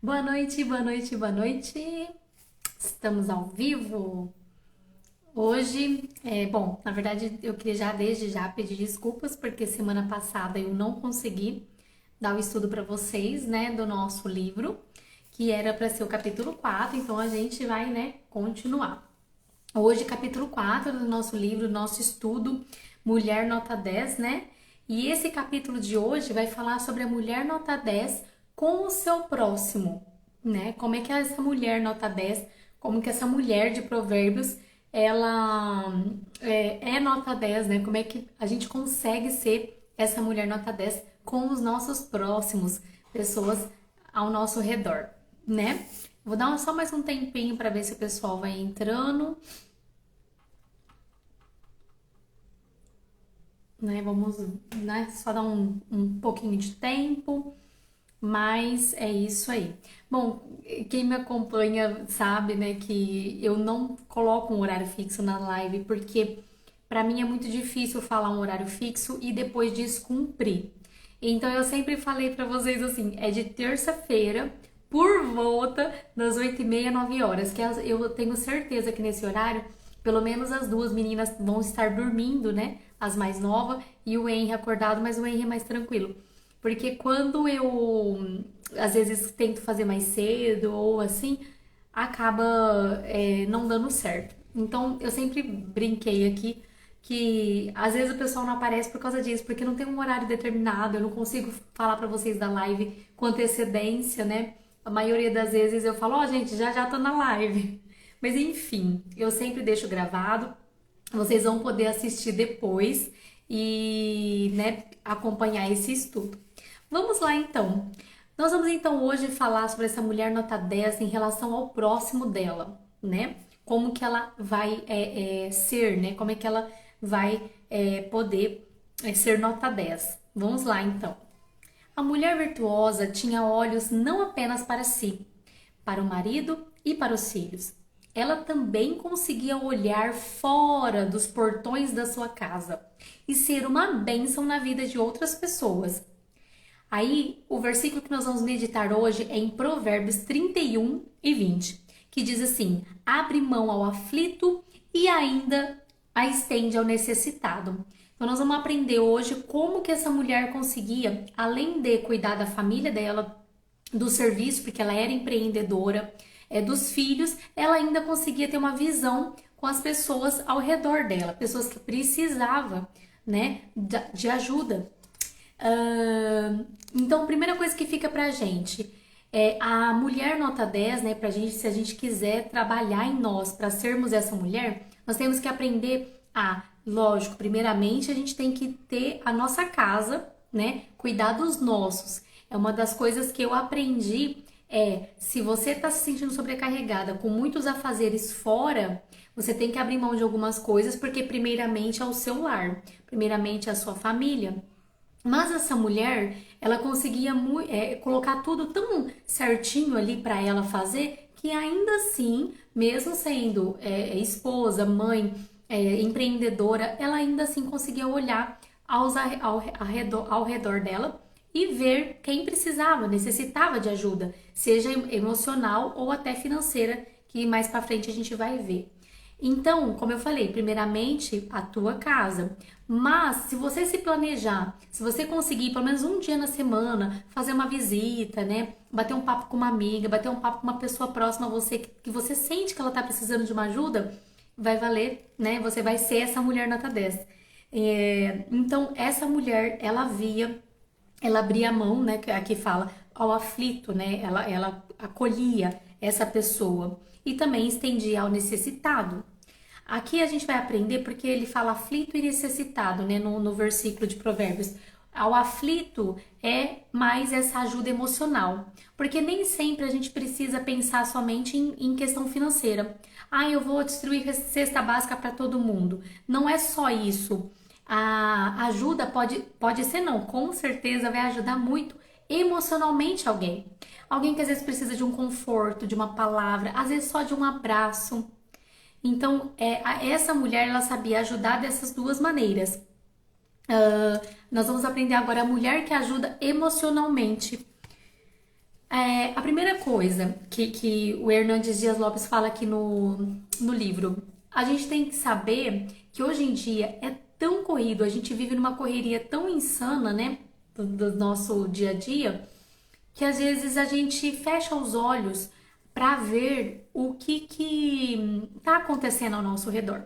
Boa noite, boa noite, boa noite. Estamos ao vivo. Hoje, bom, na verdade eu queria já desde já pedir desculpas porque semana passada eu não consegui dar o estudo para vocês, né, do nosso livro, que era para ser o capítulo 4. Então a gente vai, né, continuar. Hoje, capítulo 4 do nosso livro, nosso estudo, Mulher Nota 10, né? E esse capítulo de hoje vai falar sobre a mulher nota 10 com o seu próximo, né? Como é que essa mulher nota 10, como que essa mulher de Provérbios, ela é nota 10, né? Como é que a gente consegue ser essa mulher nota 10 com os nossos próximos, pessoas ao nosso redor, né? Vou dar só mais um tempinho para ver se o pessoal vai entrando. Né? Vamos, né, só dar um pouquinho de tempo, mas é isso aí. Bom, quem me acompanha sabe, né, que eu não coloco um horário fixo na live, porque para mim é muito difícil falar um horário fixo e depois descumprir. Então eu sempre falei para vocês assim, é de terça-feira por volta das 8h30, 9 horas, que eu tenho certeza que nesse horário, pelo menos as duas meninas vão estar dormindo, né? As mais novas e o Henry acordado, mas o Henry é mais tranquilo. Porque quando eu às vezes tento fazer mais cedo ou assim, acaba não dando certo. Então eu sempre brinquei aqui que às vezes o pessoal não aparece por causa disso, porque não tem um horário determinado, eu não consigo falar para vocês da live com antecedência, né? A maioria das vezes eu falo, ó, gente, já tô na live. Mas enfim, eu sempre deixo gravado. Vocês vão poder assistir depois e, né, acompanhar esse estudo. Vamos lá então. Nós vamos então hoje falar sobre essa mulher nota 10 em relação ao próximo dela, né? Como que ela vai ser, né? Como é que ela vai poder ser nota 10. Vamos lá então. A mulher virtuosa tinha olhos não apenas para si, para o marido e para os filhos. Ela também conseguia olhar fora dos portões da sua casa e ser uma bênção na vida de outras pessoas. Aí, o versículo que nós vamos meditar hoje é em Provérbios 31:20, que diz assim: abre mão ao aflito e ainda a estende ao necessitado. Então, nós vamos aprender hoje como que essa mulher conseguia, além de cuidar da família dela, do serviço, porque ela era empreendedora, dos filhos, ela ainda conseguia ter uma visão com as pessoas ao redor dela, pessoas que precisavam, né, de ajuda. Então, a primeira coisa que fica pra gente é a mulher nota 10, né? Pra gente, se a gente quiser trabalhar em nós para sermos essa mulher, nós temos que aprender lógico, primeiramente a gente tem que ter a nossa casa, né? Cuidar dos nossos. É uma das coisas que eu aprendi se você tá se sentindo sobrecarregada com muitos afazeres fora, você tem que abrir mão de algumas coisas, porque primeiramente é o seu lar, primeiramente é a sua família. Mas essa mulher, ela conseguia colocar tudo tão certinho ali para ela fazer, que ainda assim, mesmo sendo esposa, mãe, empreendedora, ela ainda assim conseguia olhar ao redor dela e ver quem precisava, necessitava de ajuda, seja emocional ou até financeira, que mais para frente a gente vai ver. Então, como eu falei, primeiramente a tua casa. Mas se você se planejar, se você conseguir pelo menos um dia na semana fazer uma visita, né? Bater um papo com uma amiga, bater um papo com uma pessoa próxima a você que você sente que ela tá precisando de uma ajuda, vai valer, né? Você vai ser essa mulher nota 10. Então, essa mulher, ela abria a mão, né? Que aqui fala ao aflito, né? Ela acolhia essa pessoa e também estendia ao necessitado. Aqui a gente vai aprender porque ele fala aflito e necessitado, né, no versículo de Provérbios. Ao aflito é mais essa ajuda emocional, porque nem sempre a gente precisa pensar somente em questão financeira. Eu vou distribuir cesta básica para todo mundo. Não é só isso. A ajuda pode ser não, com certeza vai ajudar muito emocionalmente alguém. Alguém que às vezes precisa de um conforto, de uma palavra, às vezes só de um abraço. Então, essa mulher, ela sabia ajudar dessas duas maneiras. Nós vamos aprender agora a mulher que ajuda emocionalmente. A primeira coisa que o Hernandes Dias Lopes fala aqui no livro, a gente tem que saber que hoje em dia é tão corrido, a gente vive numa correria tão insana, né, do nosso dia a dia, que às vezes a gente fecha os olhos para ver o que tá acontecendo ao nosso redor.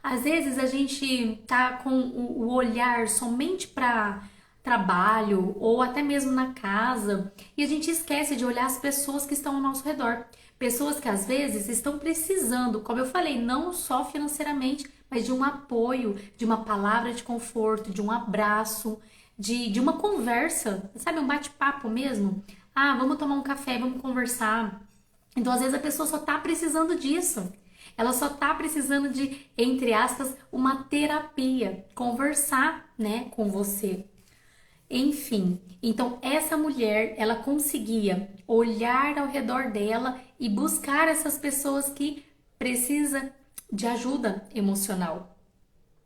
Às vezes a gente tá com o olhar somente para trabalho ou até mesmo na casa e a gente esquece de olhar as pessoas que estão ao nosso redor. Pessoas que às vezes estão precisando, como eu falei, não só financeiramente, mas de um apoio, de uma palavra de conforto, de um abraço, de uma conversa, sabe, um bate-papo mesmo. Ah, vamos tomar um café, vamos conversar. Então, às vezes, a pessoa só tá precisando disso. Ela só tá precisando de, entre aspas, uma terapia, conversar, né, com você. Enfim, então essa mulher, ela conseguia olhar ao redor dela e buscar essas pessoas que precisam de ajuda emocional.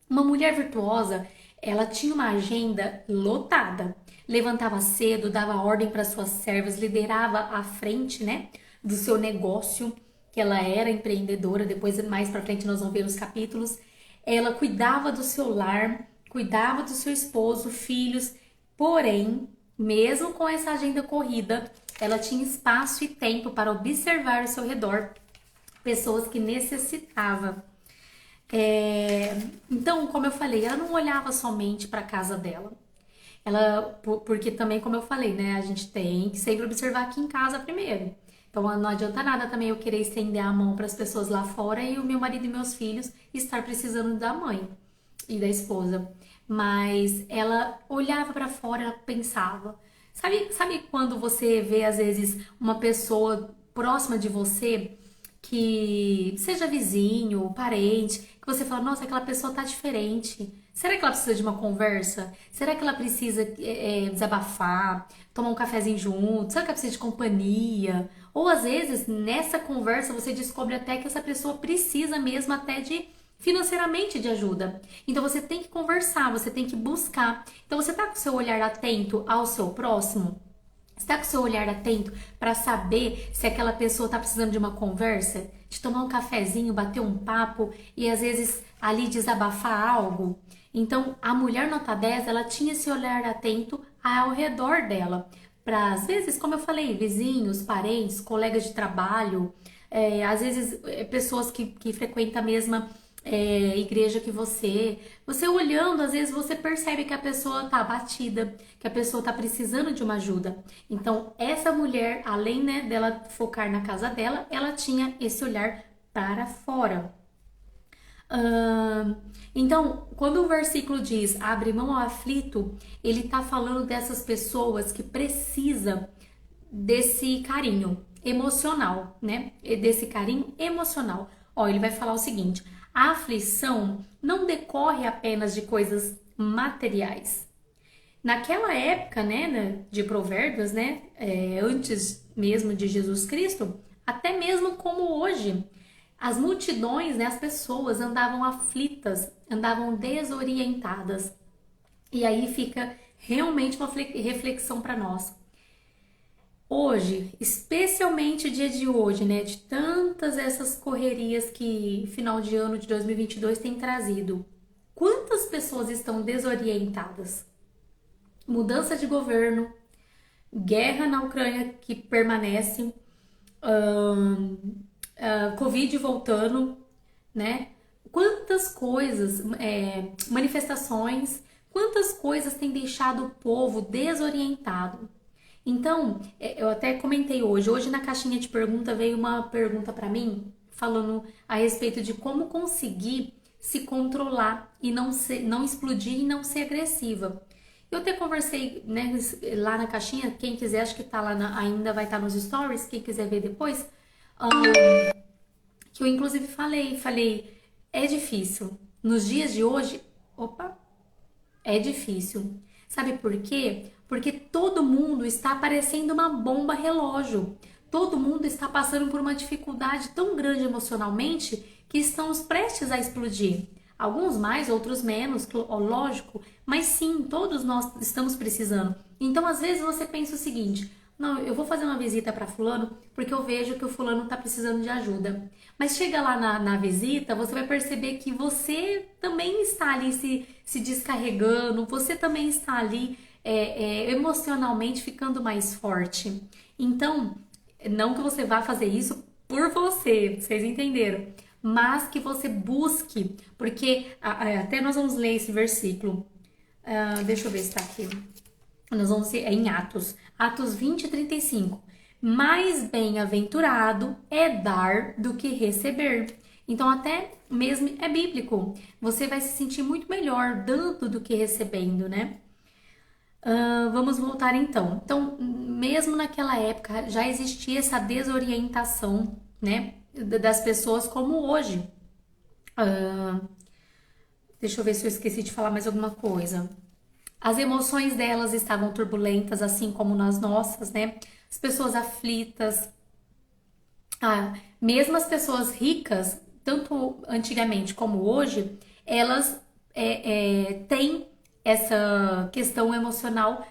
Uma mulher virtuosa, ela tinha uma agenda lotada. Levantava cedo, dava ordem para suas servas, liderava à frente, né, do seu negócio, que ela era empreendedora. Depois, mais para frente, nós vamos ver os capítulos. Ela cuidava do seu lar, cuidava do seu esposo, filhos. Porém, mesmo com essa agenda corrida, ela tinha espaço e tempo para observar ao seu redor pessoas que necessitavam. Então, como eu falei, ela não olhava somente para a casa dela. Porque também, como eu falei, né, a gente tem que sempre observar aqui em casa primeiro. Então, não adianta nada também eu querer estender a mão para as pessoas lá fora e o meu marido e meus filhos estar precisando da mãe e da esposa. Mas ela olhava para fora, ela pensava. Sabe quando você vê às vezes uma pessoa próxima de você que seja vizinho, parente, que você fala, nossa, aquela pessoa tá diferente. Será que ela precisa de uma conversa? Será que ela precisa desabafar, tomar um cafezinho junto? Será que ela precisa de companhia? Ou às vezes, nessa conversa, você descobre até que essa pessoa precisa mesmo até de financeiramente de ajuda. Então você tem que conversar, você tem que buscar. Então você tá com o seu olhar atento ao seu próximo? Está com o seu olhar atento para saber se aquela pessoa está precisando de uma conversa, de tomar um cafezinho, bater um papo e às vezes ali desabafar algo? Então, a mulher nota 10, ela tinha esse olhar atento ao redor dela. Para, às vezes, como eu falei, vizinhos, parentes, colegas de trabalho, às vezes pessoas que frequentam a mesma igreja que você. Você olhando, às vezes você percebe que a pessoa tá abatida, que a pessoa tá precisando de uma ajuda. Então, essa mulher, além, né, dela focar na casa dela, ela tinha esse olhar para fora. Então, quando o versículo diz abre mão ao aflito, ele tá falando dessas pessoas que precisam desse carinho emocional, né? Desse carinho emocional. Ó, ele vai falar o seguinte: a aflição não decorre apenas de coisas materiais. Naquela época, né, de Provérbios, né, antes mesmo de Jesus Cristo, até mesmo como hoje, as multidões, né, as pessoas andavam aflitas, andavam desorientadas. E aí fica realmente uma reflexão para nós. Hoje, especialmente o dia de hoje, né, de tantas essas correrias que final de ano de 2022 tem trazido, quantas pessoas estão desorientadas? Mudança de governo, guerra na Ucrânia que permanece, Covid voltando, né? Quantas coisas, manifestações, quantas coisas têm deixado o povo desorientado? Então, eu até comentei hoje na caixinha de pergunta veio uma pergunta para mim falando a respeito de como conseguir se controlar e não explodir e não ser agressiva. Eu até conversei, né, lá na caixinha, quem quiser, acho que tá lá ainda vai estar nos stories, quem quiser ver depois, que eu inclusive falei, é difícil. Nos dias de hoje, é difícil. Sabe por quê? Porque todo mundo está parecendo uma bomba relógio. Todo mundo está passando por uma dificuldade tão grande emocionalmente que estamos prestes a explodir. Alguns mais, outros menos, lógico, mas sim, todos nós estamos precisando. Então, às vezes você pensa o seguinte: Não, eu vou fazer uma visita para fulano porque eu vejo que o fulano tá precisando de ajuda. Mas chega lá na visita, você vai perceber que você também está ali se descarregando, você também está ali emocionalmente ficando mais forte. Então, não que você vá fazer isso por você, vocês entenderam? Mas que você busque, porque até nós vamos ler esse versículo. Deixa eu ver se está aqui. Nós vamos ser em Atos 20 e 35. Mais bem-aventurado é dar do que receber. Então, até mesmo é bíblico. Você vai se sentir muito melhor dando do que recebendo, né? Vamos voltar então. Então, mesmo naquela época, já existia essa desorientação, né? Das pessoas como hoje. Deixa eu ver se eu esqueci de falar mais alguma coisa. As emoções delas estavam turbulentas, assim como nas nossas, né? As pessoas aflitas, mesmo as pessoas ricas, tanto antigamente como hoje, elas têm essa questão emocional,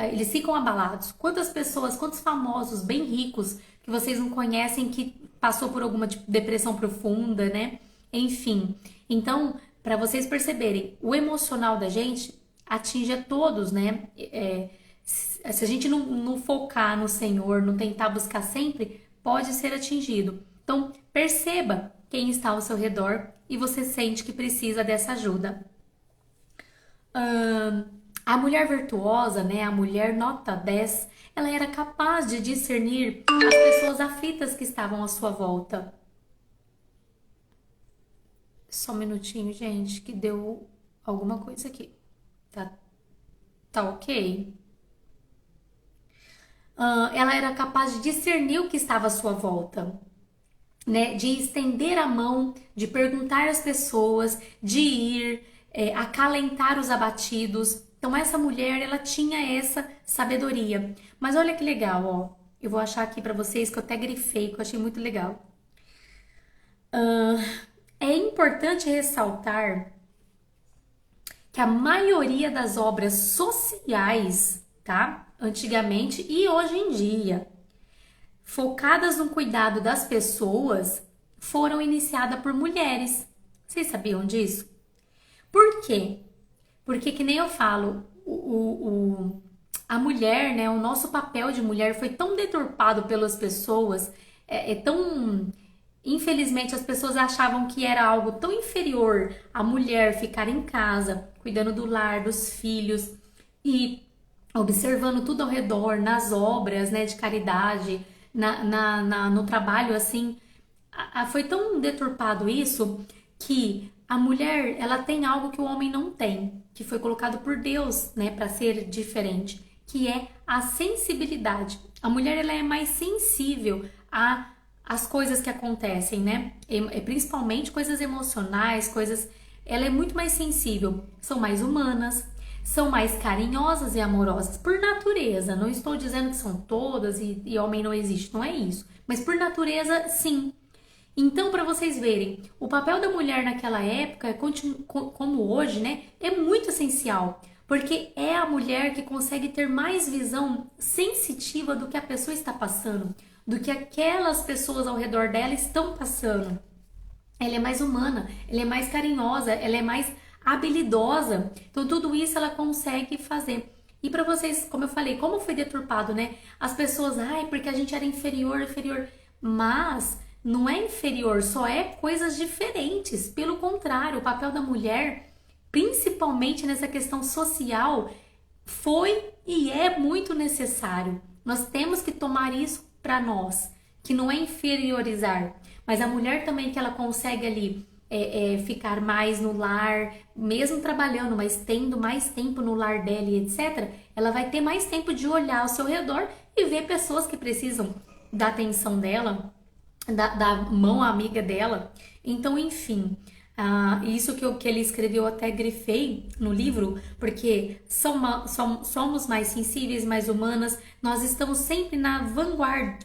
eles ficam abalados. Quantas pessoas, quantos famosos bem ricos que vocês não conhecem que passou por alguma depressão profunda, né? Enfim, então, para vocês perceberem, o emocional da gente atinge a todos, né? Se a gente não focar no Senhor, não tentar buscar sempre, pode ser atingido. Então, perceba quem está ao seu redor e você sente que precisa dessa ajuda. A mulher virtuosa, né? A mulher nota 10, ela era capaz de discernir as pessoas aflitas que estavam à sua volta. Só um minutinho, gente, que deu alguma coisa aqui. Tá ok? Ela era capaz de discernir o que estava à sua volta, né? De estender a mão, de perguntar às pessoas, de ir, acalentar os abatidos. Então essa mulher, ela tinha essa sabedoria. Mas olha que legal, ó. Eu vou achar aqui pra vocês que eu até grifei, que eu achei muito legal. É importante ressaltar que a maioria das obras sociais, tá? Antigamente e hoje em dia, focadas no cuidado das pessoas, foram iniciadas por mulheres. Vocês sabiam disso? Por quê? Porque, que nem eu falo, a mulher, né? O nosso papel de mulher foi tão deturpado pelas pessoas, infelizmente, as pessoas achavam que era algo tão inferior a mulher ficar em casa, cuidando do lar, dos filhos e observando tudo ao redor, nas obras, né, de caridade, no trabalho, assim. Foi tão deturpado isso que a mulher, ela tem algo que o homem não tem, que foi colocado por Deus, né, para ser diferente, que é a sensibilidade. A mulher, ela é mais sensível as coisas que acontecem, né? Principalmente coisas emocionais, ela é muito mais sensível, são mais humanas, são mais carinhosas e amorosas por natureza. Não estou dizendo que são todas e homem não existe, não é isso. Mas por natureza, sim. Então, para vocês verem, o papel da mulher naquela época, como hoje, né, é muito essencial. Porque é a mulher que consegue ter mais visão sensitiva do que a pessoa está passando, do que aquelas pessoas ao redor dela estão passando. Ela é mais humana, ela é mais carinhosa, ela é mais habilidosa. Então, tudo isso ela consegue fazer. E para vocês, como eu falei, como foi deturpado, né? As pessoas, porque a gente era inferior. Mas não é inferior, só é coisas diferentes. Pelo contrário, o papel da mulher, principalmente nessa questão social, foi e é muito necessário. Nós temos que tomar isso para nós, que não é inferiorizar, mas a mulher também que ela consegue ali ficar mais no lar, mesmo trabalhando, mas tendo mais tempo no lar dela e etc., ela vai ter mais tempo de olhar ao seu redor e ver pessoas que precisam da atenção dela, da mão amiga dela. Então, enfim, isso que ele escreveu, eu até grifei no livro, porque somos mais sensíveis, mais humanas, nós estamos sempre na vanguarda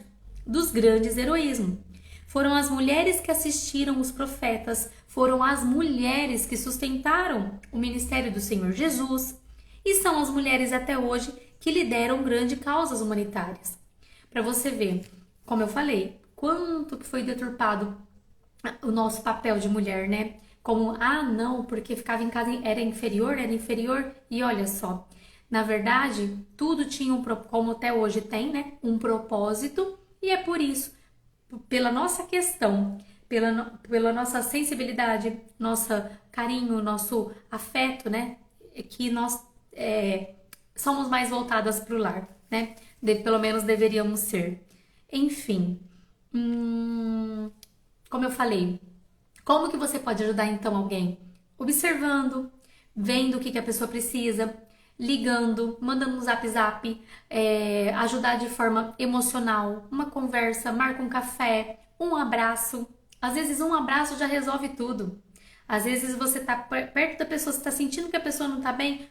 dos grandes heroísmos. Foram as mulheres que assistiram os profetas, foram as mulheres que sustentaram o ministério do Senhor Jesus, e são as mulheres até hoje que lideram grandes causas humanitárias. Para você ver, como eu falei, quanto que foi deturpado o nosso papel de mulher, né? Como, ah, não, porque ficava em casa era inferior, e olha só, na verdade, tudo tinha como até hoje tem, né? Um propósito, e é por isso, pela nossa questão, pela nossa sensibilidade, nosso carinho, nosso afeto, né? Que nós somos mais voltadas para o lar, né? Pelo menos deveríamos ser. Enfim, como eu falei, como que você pode ajudar então alguém? Observando, vendo o que a pessoa precisa, ligando, mandando um zap, ajudar de forma emocional, uma conversa, marca um café, um abraço. Às vezes um abraço já resolve tudo. Às vezes você tá perto da pessoa, você tá sentindo que a pessoa não tá bem,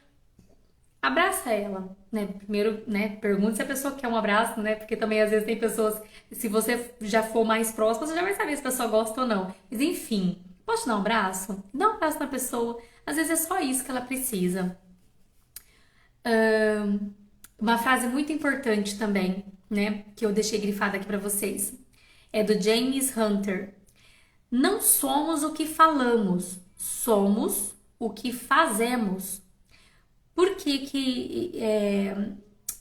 abraça ela, né? Primeiro, né, pergunte se a pessoa quer um abraço, né? Porque também às vezes tem pessoas, se você já for mais próximo, você já vai saber se a pessoa gosta ou não. Mas enfim, pode dar um abraço? Dá um abraço na pessoa. Às vezes é só isso que ela precisa. Uma frase muito importante também, né, que eu deixei grifada aqui pra vocês, é do James Hunter. Não somos o que falamos, somos o que fazemos. Por que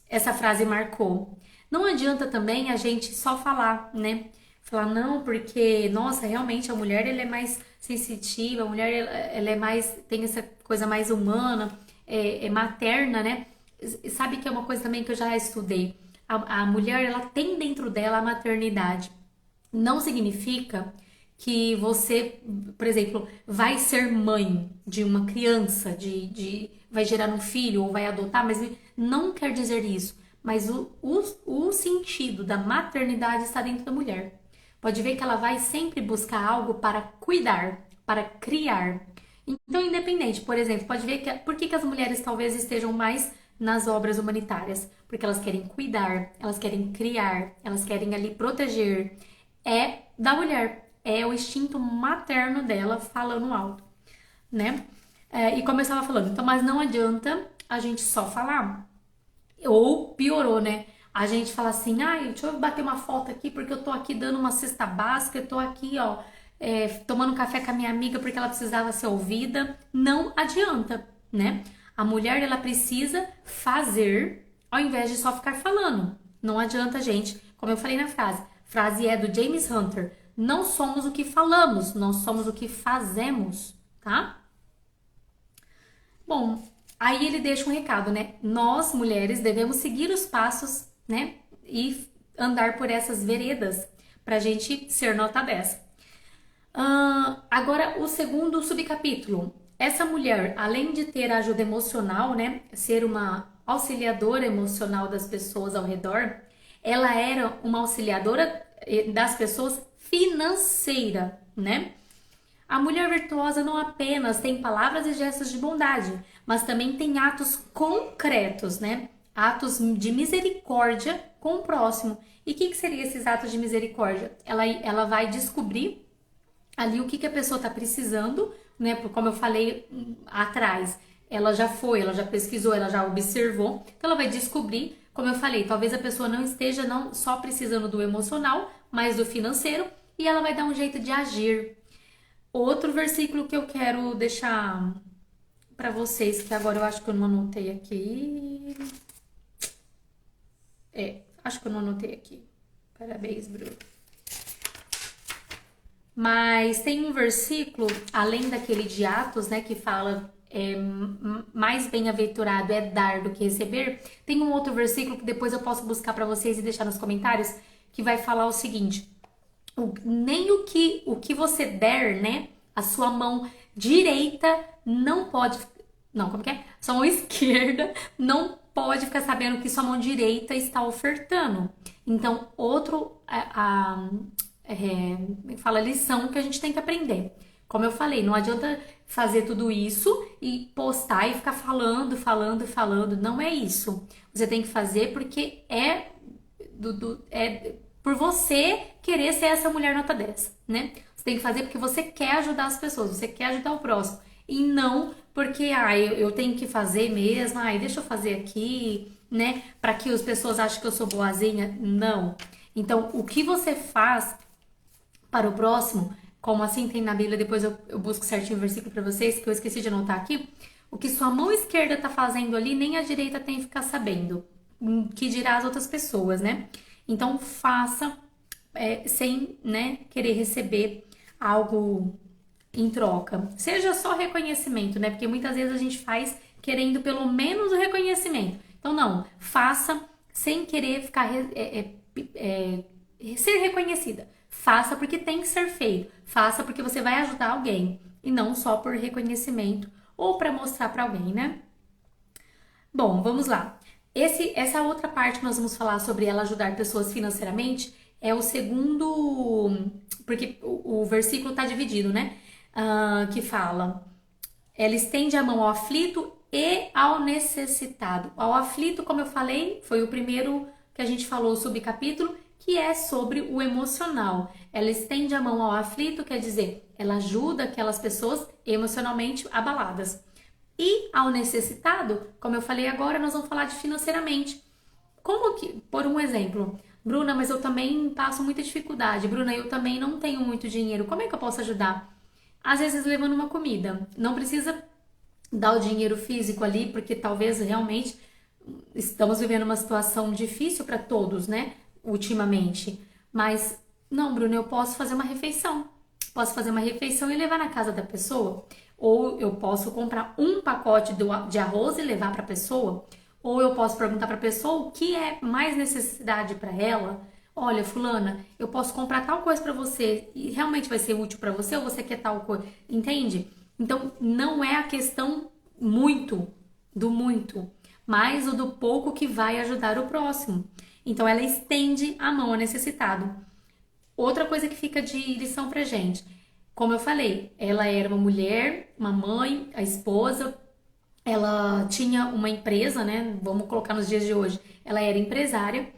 essa frase marcou? Não adianta também a gente só falar, né? Falar, não, porque, nossa, realmente a mulher ela é mais sensitiva, a mulher ela é mais, tem essa coisa mais humana, é materna, né? Sabe que é uma coisa também que eu já estudei. A mulher, ela tem dentro dela a maternidade. Não significa que você, por exemplo, vai ser mãe de uma criança, vai gerar um filho ou vai adotar, mas não quer dizer isso. Mas o sentido da maternidade está dentro da mulher. Pode ver que ela vai sempre buscar algo para cuidar, para criar. Então, independente, por exemplo, pode ver que por que as mulheres talvez estejam mais nas obras humanitárias? Porque elas querem cuidar, elas querem criar, elas querem ali proteger. É da mulher, é o instinto materno dela falando alto, né? E como eu estava falando, então, mas não adianta a gente só falar. Ou piorou, né? A gente fala assim, ai, deixa eu bater uma foto aqui porque eu tô aqui dando uma cesta básica, eu tô aqui, ó, tomando um café com a minha amiga porque ela precisava ser ouvida. Não adianta, né? A mulher, ela precisa fazer ao invés de só ficar falando. Não adianta, gente. Como eu falei na frase, frase é do James Hunter. Não somos o que falamos, nós somos o que fazemos, tá? Bom, aí ele deixa um recado, né? Nós, mulheres, devemos seguir os passos, né? E andar por essas veredas pra gente ser nota 10. Agora, o segundo subcapítulo. Essa mulher, além de ter ajuda emocional, né? Ser uma auxiliadora emocional das pessoas ao redor, ela era uma auxiliadora das pessoas financeira, né? A mulher virtuosa não apenas tem palavras e gestos de bondade, mas também tem atos concretos, né? Atos de misericórdia com o próximo. E o que seriam esses atos de misericórdia? Ela vai descobrir ali o que a pessoa está precisando, né? Como eu falei atrás, ela já pesquisou, ela já observou, então ela vai descobrir, como eu falei, talvez a pessoa não esteja não só precisando do emocional, mas do financeiro, e ela vai dar um jeito de agir. Outro versículo que eu quero deixar para vocês, que agora eu acho que eu não anotei aqui. Acho que eu não anotei aqui. Parabéns, Bruno. Mas tem um versículo, além daquele de Atos, né, que fala mais bem-aventurado é dar do que receber. Tem um outro versículo que depois eu posso buscar para vocês e deixar nos comentários, que vai falar o seguinte: nem o que você der, né, a sua mão direita não pode, não, como que é? Sua mão esquerda não pode ficar sabendo que sua mão direita está ofertando. Então, fala lição que a gente tem que aprender. Como eu falei, não adianta fazer tudo isso e postar e ficar falando. Não é isso. Você tem que fazer porque é por você querer ser essa mulher nota 10, né? Você tem que fazer porque você quer ajudar as pessoas, você quer ajudar o próximo. E não porque, eu tenho que fazer mesmo, deixa eu fazer aqui, né? Para que as pessoas achem que eu sou boazinha? Não. Então, o que você faz para o próximo, como assim tem na Bíblia, depois eu busco certinho o versículo para vocês, que eu esqueci de anotar aqui. O que sua mão esquerda tá fazendo ali, nem a direita tem que ficar sabendo. Que dirá as outras pessoas, né? Então, faça sem, né, querer receber algo em troca. Seja só reconhecimento, né? Porque muitas vezes a gente faz querendo pelo menos o reconhecimento. Então, não, faça sem querer ficar ser reconhecida. Faça porque tem que ser feito. Faça porque você vai ajudar alguém e não só por reconhecimento ou para mostrar para alguém, né? Bom, vamos lá. Essa outra parte que nós vamos falar sobre ela ajudar pessoas financeiramente é o segundo, porque o versículo está dividido, né? Que fala, ela estende a mão ao aflito e ao necessitado. Ao aflito, como eu falei, foi o primeiro que a gente falou sobre capítulo, que é sobre o emocional. Ela estende a mão ao aflito, quer dizer, ela ajuda aquelas pessoas emocionalmente abaladas. E ao necessitado, como eu falei agora, nós vamos falar de financeiramente. Como que, por um exemplo, Bruna, mas eu também passo muita dificuldade. Bruna, eu também não tenho muito dinheiro. Como é que eu posso ajudar? Às vezes levando uma comida. Não precisa dar o dinheiro físico ali, porque talvez realmente estamos vivendo uma situação difícil para todos, né? Ultimamente. Mas, não, Bruna, eu posso fazer uma refeição. Posso fazer uma refeição e levar na casa da pessoa. Ou eu posso comprar um pacote de arroz e levar para a pessoa. Ou eu posso perguntar para a pessoa o que é mais necessidade para ela. Olha, fulana, eu posso comprar tal coisa para você e realmente vai ser útil para você ou você quer tal coisa? Entende? Então, não é a questão do muito, mas o do pouco que vai ajudar o próximo. Então, ela estende a mão ao necessitado. Outra coisa que fica de lição pra gente. Como eu falei, ela era uma mulher, uma mãe, a esposa, ela tinha uma empresa, né? Vamos colocar nos dias de hoje. Ela era empresária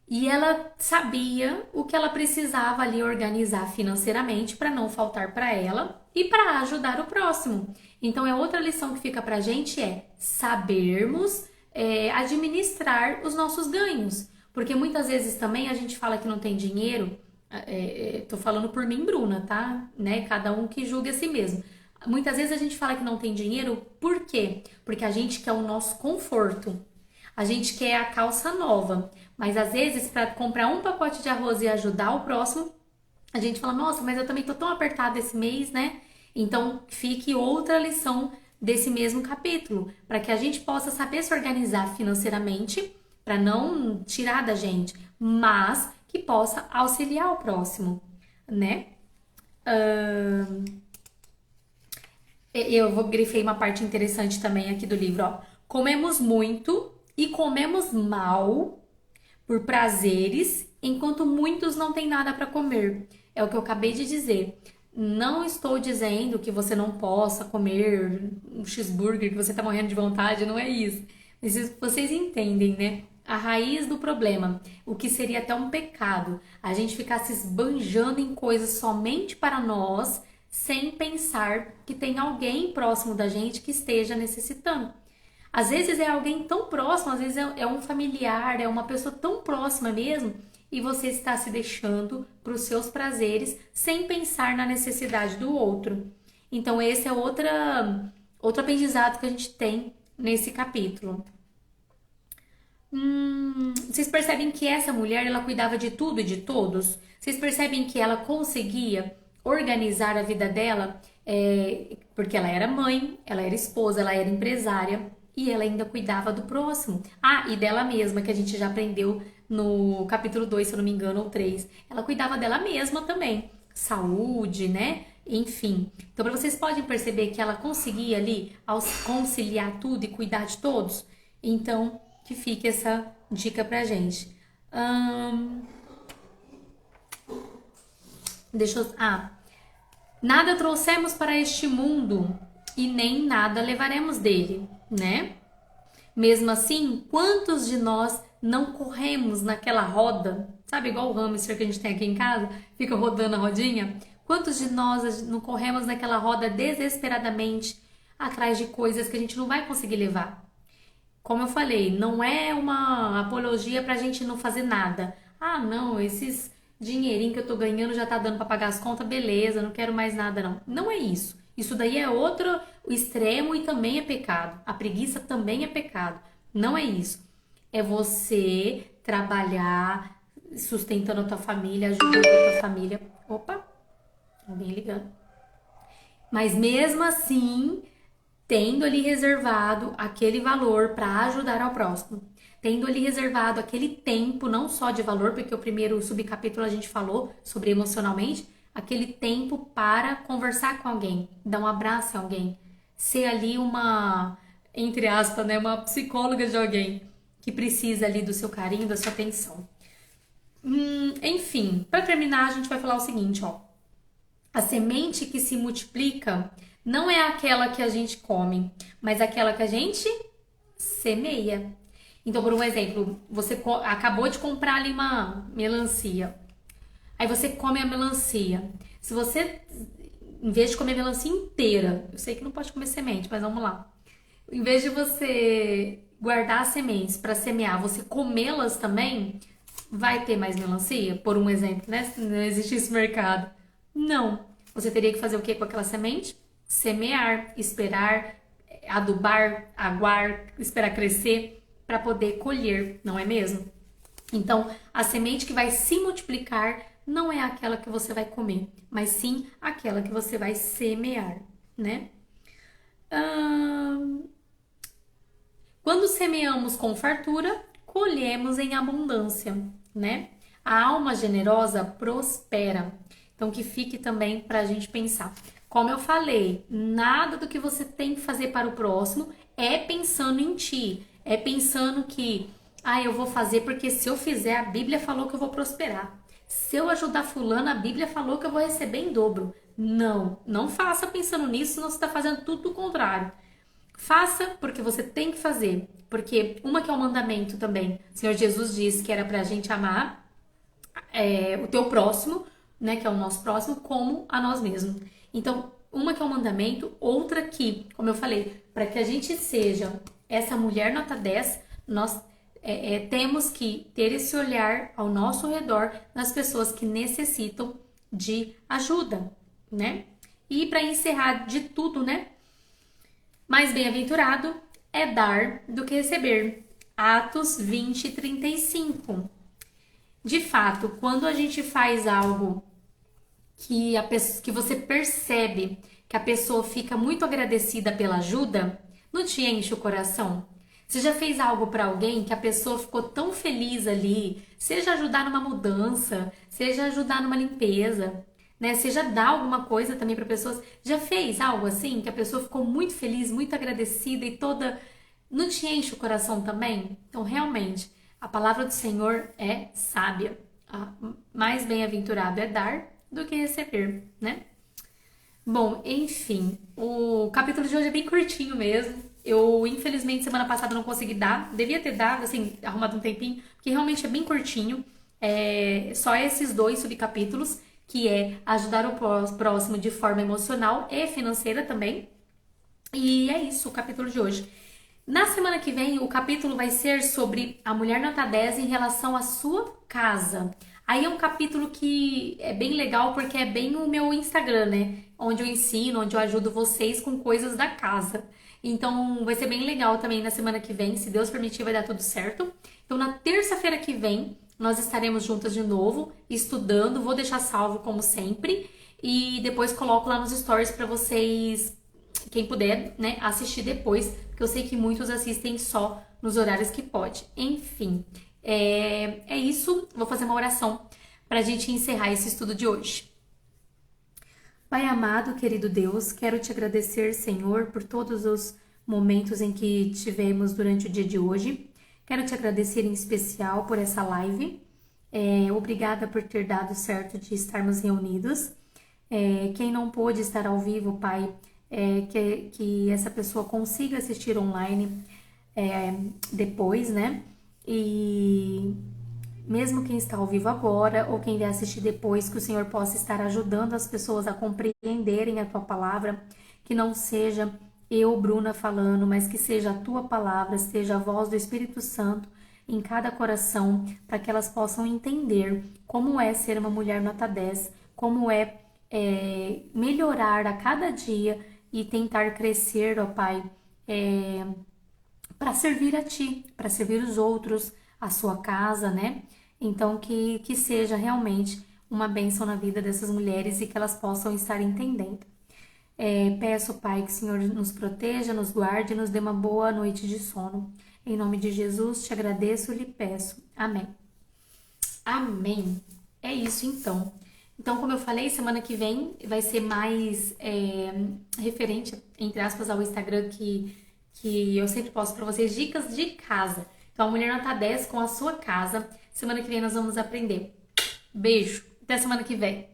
e ela sabia o que ela precisava ali organizar financeiramente para não faltar para ela e para ajudar o próximo. Então, é outra lição que fica pra gente é sabermos administrar os nossos ganhos. Porque muitas vezes também a gente fala que não tem dinheiro, tô falando por mim, Bruna, tá? Né? Cada um que julgue a si mesmo. Muitas vezes a gente fala que não tem dinheiro, por quê? Porque a gente quer o nosso conforto. A gente quer a calça nova. Mas às vezes, para comprar um pacote de arroz e ajudar o próximo, a gente fala, nossa, mas eu também tô tão apertada esse mês, né? Então, fique outra lição desse mesmo capítulo, para que a gente possa saber se organizar financeiramente, para não tirar da gente, mas que possa auxiliar o próximo, né? Eu vou grifei uma parte interessante também aqui do livro, ó. Comemos muito e comemos mal por prazeres, enquanto muitos não têm nada para comer. É o que eu acabei de dizer. Não estou dizendo que você não possa comer um cheeseburger que você está morrendo de vontade, não é isso. Mas vocês entendem, né? A raiz do problema, o que seria até um pecado, a gente ficar se esbanjando em coisas somente para nós, sem pensar que tem alguém próximo da gente que esteja necessitando. Às vezes é alguém tão próximo, às vezes é um familiar, é uma pessoa tão próxima mesmo, e você está se deixando para os seus prazeres sem pensar na necessidade do outro. Então, esse é outro aprendizado que a gente tem nesse capítulo. Vocês percebem que essa mulher, ela cuidava de tudo e de todos? Vocês percebem que ela conseguia organizar a vida dela? Porque ela era mãe, ela era esposa, ela era empresária e ela ainda cuidava do próximo. Ah, e dela mesma, que a gente já aprendeu no capítulo 2, se eu não me engano, ou 3. Ela cuidava dela mesma também. Saúde, né? Enfim. Então, para vocês podem perceber que ela conseguia ali conciliar tudo e cuidar de todos. Então, que fique essa dica pra gente. Nada trouxemos para este mundo e nem nada levaremos dele, né? Mesmo assim, quantos de nós não corremos naquela roda? Sabe, igual o hamster que a gente tem aqui em casa, fica rodando a rodinha? Quantos de nós não corremos naquela roda desesperadamente atrás de coisas que a gente não vai conseguir levar? Como eu falei, não é uma apologia pra gente não fazer nada. Ah, não, esses dinheirinho que eu tô ganhando já tá dando pra pagar as contas, beleza, não quero mais nada não. Não é isso. Isso daí é outro extremo e também é pecado. A preguiça também é pecado. Não é isso. É você trabalhar sustentando a tua família, ajudando a tua família. Opa, alguém ligando. Mas mesmo assim, tendo ali reservado aquele valor para ajudar ao próximo, tendo ali reservado aquele tempo, não só de valor, porque o primeiro subcapítulo a gente falou sobre emocionalmente, aquele tempo para conversar com alguém, dar um abraço a alguém, ser ali uma, entre aspas, né, uma psicóloga de alguém que precisa ali do seu carinho, da sua atenção. Enfim, para terminar, a gente vai falar o seguinte, ó. A semente que se multiplica não é aquela que a gente come, mas aquela que a gente semeia. Então, por um exemplo, você acabou de comprar ali uma melancia. Aí você come a melancia. Se você, em vez de comer a melancia inteira, eu sei que não pode comer semente, mas vamos lá. Em vez de você guardar as sementes para semear, você comê-las também, vai ter mais melancia? Por um exemplo, né? Se não existisse mercado. Não. Você teria que fazer o que com aquela semente? Semear, esperar, adubar, aguar, esperar crescer para poder colher, não é mesmo? Então, a semente que vai se multiplicar não é aquela que você vai comer, mas sim aquela que você vai semear, né? Hum, Quando semeamos com fartura, colhemos em abundância, né? A alma generosa prospera. Então, que fique também para a gente pensar. Como eu falei, nada do que você tem que fazer para o próximo é pensando em ti. É pensando que, eu vou fazer porque se eu fizer, a Bíblia falou que eu vou prosperar. Se eu ajudar fulano, a Bíblia falou que eu vou receber em dobro. Não, não faça pensando nisso, senão você está fazendo tudo o contrário. Faça porque você tem que fazer. Porque uma que é um mandamento também. O Senhor Jesus disse que era pra gente amar o teu próximo, né? Que é o nosso próximo, como a nós mesmos. Então, uma que é um mandamento, outra que, como eu falei, para que a gente seja essa mulher nota 10, nós temos que ter esse olhar ao nosso redor nas pessoas que necessitam de ajuda, né? E para encerrar de tudo, né? Mais bem-aventurado é dar do que receber. Atos 20:35. De fato, quando a gente faz algo que você percebe que a pessoa fica muito agradecida pela ajuda, não te enche o coração? Você já fez algo para alguém que a pessoa ficou tão feliz ali, seja ajudar numa mudança, seja ajudar numa limpeza, né? Seja dar alguma coisa também para pessoas. Já fez algo assim que a pessoa ficou muito feliz, muito agradecida e toda não te enche o coração também? Então, realmente, a palavra do Senhor é sábia. Mais bem-aventurado é dar do que receber, né? Bom, enfim, o capítulo de hoje é bem curtinho mesmo. Eu, infelizmente, semana passada não consegui dar. Devia ter dado, assim, arrumado um tempinho, porque realmente é bem curtinho. Só esses dois subcapítulos, que é ajudar o próximo de forma emocional e financeira também. E é isso, o capítulo de hoje. Na semana que vem, o capítulo vai ser sobre a mulher nota 10 em relação à sua casa. Aí é um capítulo que é bem legal porque é bem o meu Instagram, né? Onde eu ensino, onde eu ajudo vocês com coisas da casa. Então vai ser bem legal também na semana que vem, se Deus permitir, vai dar tudo certo. Então na terça-feira que vem, nós estaremos juntas de novo, estudando. Vou deixar salvo como sempre e depois coloco lá nos stories para vocês, quem puder, né, assistir depois, porque eu sei que muitos assistem só nos horários que pode. Enfim, é isso. Vou fazer uma oração para a gente encerrar esse estudo de hoje. Pai amado, querido Deus, quero te agradecer, Senhor, por todos os momentos em que tivemos durante o dia de hoje. Quero te agradecer em especial por essa live. Obrigada por ter dado certo de estarmos reunidos. Quem não pôde estar ao vivo, Pai, que essa pessoa consiga assistir online depois, né? E mesmo quem está ao vivo agora ou quem vai assistir depois, que o Senhor possa estar ajudando as pessoas a compreenderem a Tua palavra, que não seja eu, Bruna, falando, mas que seja a tua palavra, seja a voz do Espírito Santo em cada coração, para que elas possam entender como é ser uma mulher nota 10, como melhorar a cada dia e tentar crescer, ó Pai, para servir a Ti, para servir os outros, a sua casa, né? Então, que seja realmente uma bênção na vida dessas mulheres e que elas possam estar entendendo. Peço, Pai, que o Senhor nos proteja, nos guarde e nos dê uma boa noite de sono. Em nome de Jesus, te agradeço e lhe peço. Amém. Amém. É isso, então. Então, como eu falei, semana que vem vai ser mais referente, entre aspas, ao Instagram que eu sempre posto para vocês dicas de casa. Então, a mulher nota 10 com a sua casa. Semana que vem nós vamos aprender. Beijo. Até semana que vem.